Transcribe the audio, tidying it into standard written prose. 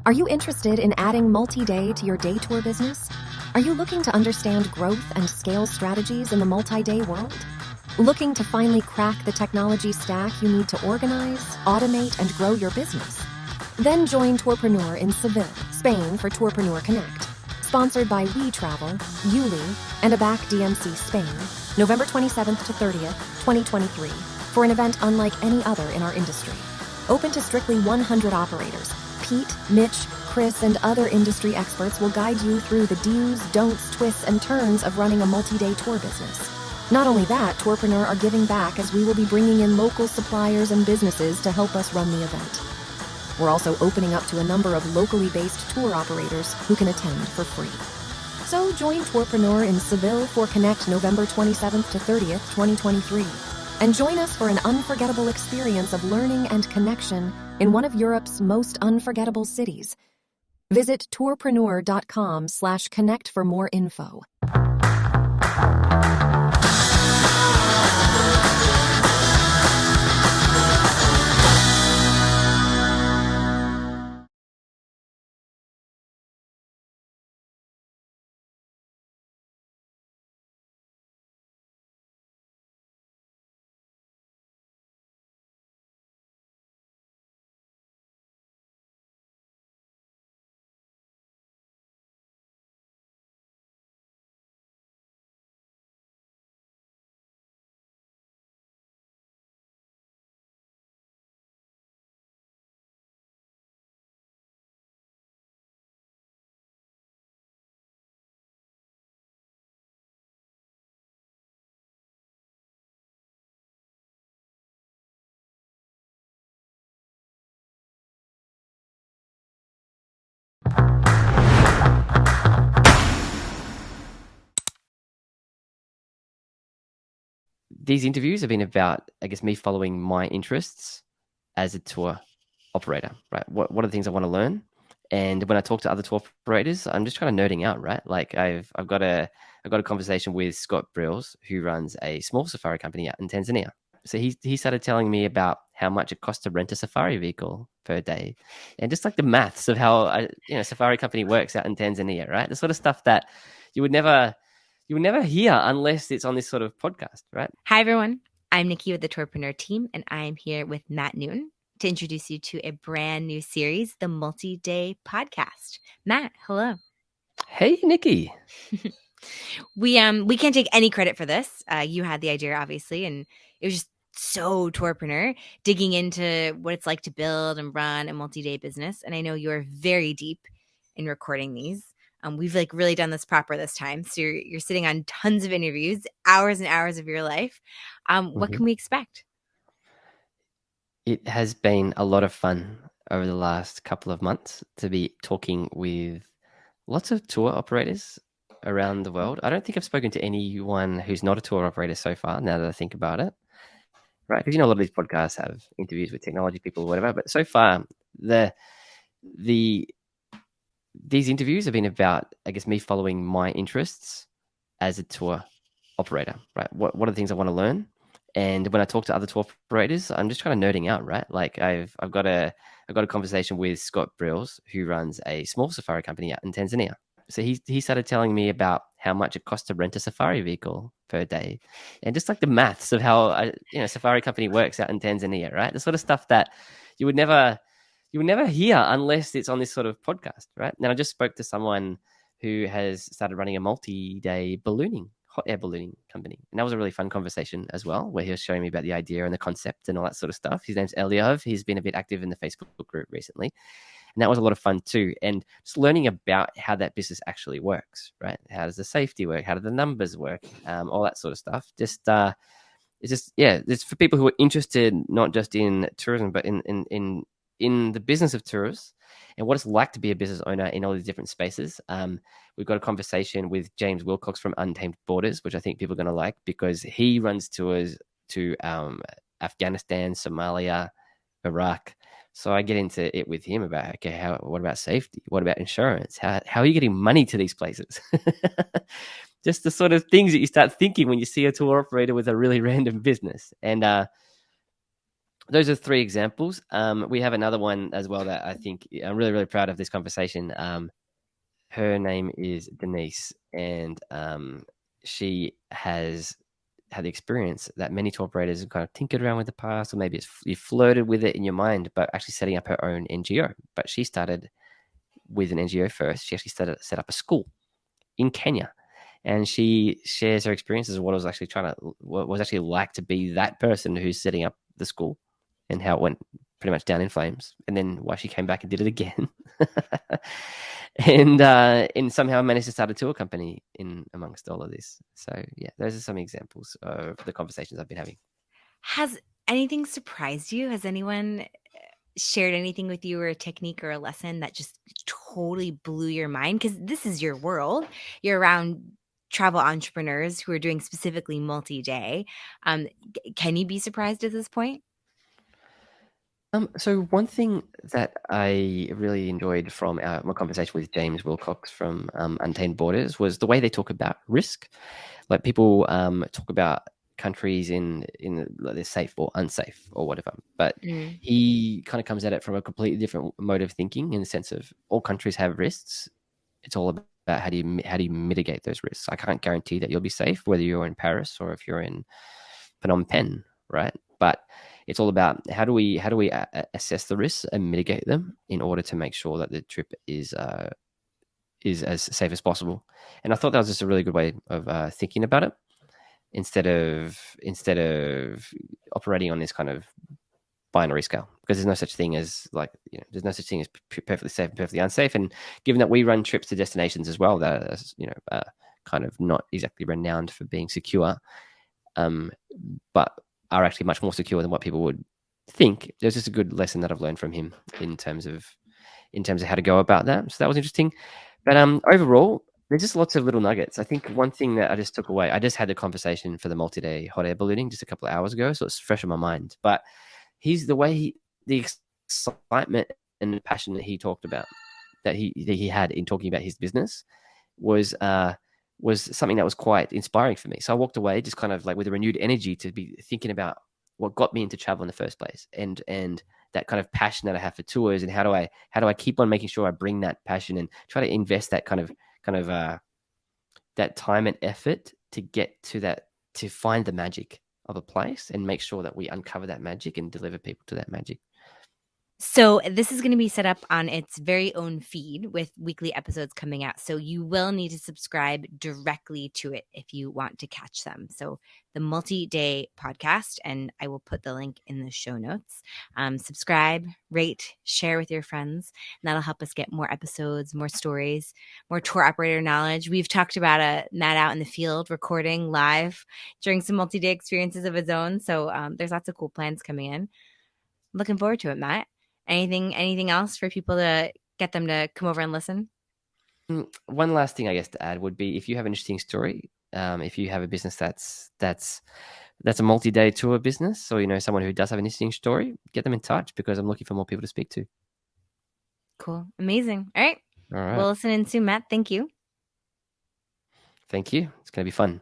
Are you interested in adding multi-day to your day tour business? Are you looking to understand growth and scale strategies in the multi-day world? Looking to finally crack the technology stack you need to organize, automate, and grow your business? Then join Tourpreneur in Seville, Spain for Tourpreneur Connect. Sponsored by We Travel, Yuli, and ABAC DMC Spain, November 27th to 30th, 2023, for an event unlike any other in our industry. Open to strictly 100 operators. Pete, Mitch, Chris, and other industry experts will guide you through the do's, don'ts, twists, and turns of running a multi-day tour business. Not only that, Tourpreneur are giving back as we will be bringing in local suppliers and businesses to help us run the event. We're also opening up to a number of locally based tour operators who can attend for free. So join Tourpreneur in Seville for Connect November 27th to 30th, 2023. And join us for an unforgettable experience of learning and connection in one of Europe's most unforgettable cities. Visit tourpreneur.com/connect for more info. These interviews have been about, I guess, me following my interests as a tour operator, right? What are the things I want to learn? And when I talk to other tour operators, I'm just kind of nerding out, right? Like I've got a conversation with Scott Brills, who runs a small safari company out in Tanzania. So he started telling me about how much it costs to rent a safari vehicle per day, and just like the maths of how a safari company works out in Tanzania, right? The sort of stuff that you would never hear unless it's on this sort of podcast, right? Hi, everyone. I'm Nikki with the Tourpreneur team, and I'm here with Matt Newton to introduce you to a brand new series, the Multi-Day Podcast. Matt, hello. Hey, Nikki. We can't take any credit for this. You had the idea, obviously, and it was just so Tourpreneur, digging into what it's like to build and run a multi-day business. And I know you're very deep in recording these. We've really done this proper this time. So you're sitting on tons of interviews, hours and hours of your life. What can we expect? It has been a lot of fun over the last couple of months to be talking with lots of tour operators around the world. I don't think I've spoken to anyone who's not a tour operator so far, now that I think about it. Right? Because a lot of these podcasts have interviews with technology people or whatever. But so far, these interviews have been about, I guess, me following my interests as a tour operator, right? What are the things I want to learn? And when I talk to other tour operators, I'm just kind of nerding out, right? Like I've got a conversation with Scott Brills, who runs a small safari company out in Tanzania. So he started telling me about how much it costs to rent a safari vehicle per day, and just like the maths of how a safari company works out in Tanzania, right? The sort of stuff that you would never hear unless it's on this sort of podcast, right? And I just spoke to someone who has started running a multi-day hot air ballooning company. And that was a really fun conversation as well, where he was showing me about the idea and the concept and all that sort of stuff. His name's Eliov. He's been a bit active in the Facebook group recently. And that was a lot of fun too. And just learning about how that business actually works, right? How does the safety work? How do the numbers work? All that sort of stuff. It's for people who are interested, not just in tourism, but in the business of tourists and what it's like to be a business owner in all these different spaces. We've got a conversation with James Wilcox from Untamed Borders, which I think people are going to like, because he runs tours to Afghanistan, Somalia, Iraq. So I get into it with him about, okay, what about safety? What about insurance? How are you getting money to these places? Just the sort of things that you start thinking when you see a tour operator with a really random business. And those are 3 examples. We have another one as well that I think I'm really, really proud of this conversation. Her name is Denise, and she has had the experience that many tour operators have kind of tinkered around with the past, or maybe you flirted with it in your mind, but actually setting up her own NGO. But she started with an NGO first. She actually set up a school in Kenya, and she shares her experiences of what was actually like to be that person who's setting up the school, and how it went pretty much down in flames, and then why she came back and did it again. And somehow managed to start a tour company in amongst all of this. So yeah, those are some examples of the conversations I've been having. Has anything surprised you? Has anyone shared anything with you, or a technique or a lesson that just totally blew your mind? Because this is your world. You're around travel entrepreneurs who are doing specifically multi-day. Can you be surprised at this point? So one thing that I really enjoyed from my conversation with James Wilcox from Untamed Borders was the way they talk about risk. Like people talk about countries in like they're safe or unsafe or whatever, but he kind of comes at it from a completely different mode of thinking, in the sense of all countries have risks. It's all about how do you mitigate those risks. I can't guarantee that you'll be safe whether you're in Paris or if you're in Phnom Penh, right? But it's all about how do we assess the risks and mitigate them in order to make sure that the trip is as safe as possible. And I thought that was just a really good way of thinking about it, instead of operating on this kind of binary scale, because there's no such thing as there's no such thing as perfectly safe and perfectly unsafe. And given that we run trips to destinations as well that are kind of not exactly renowned for being secure, but are actually much more secure than what people would think. There's just a good lesson that I've learned from him in terms of how to go about that. So that was interesting. But overall, there's just lots of little nuggets. I think one thing that I just took away, I just had a conversation for the multi-day hot air ballooning just a couple of hours ago, so it's fresh in my mind. But the excitement and the passion that he talked about, that he had in talking about his business, was something that was quite inspiring for me. So I walked away just kind of like with a renewed energy to be thinking about what got me into travel in the first place, and that kind of passion that I have for tours, and how do I keep on making sure I bring that passion and try to invest that kind of that time and effort to get to that, to find the magic of a place and make sure that we uncover that magic and deliver people to that magic. So this is going to be set up on its very own feed with weekly episodes coming out. So you will need to subscribe directly to it if you want to catch them. So the Multi-Day Podcast, and I will put the link in the show notes. Subscribe, rate, share with your friends, and that'll help us get more episodes, more stories, more tour operator knowledge. We've talked about Matt out in the field recording live during some multi-day experiences of his own. So there's lots of cool plans coming in. Looking forward to it, Matt. Anything else for people to get them to come over and listen? One last thing I guess to add would be, if you have an interesting story, if you have a business that's a multi-day tour business, or someone who does have an interesting story, get them in touch, because I'm looking for more people to speak to. Cool. Amazing. All right. All right. We'll listen in soon, Matt. Thank you. Thank you. It's going to be fun.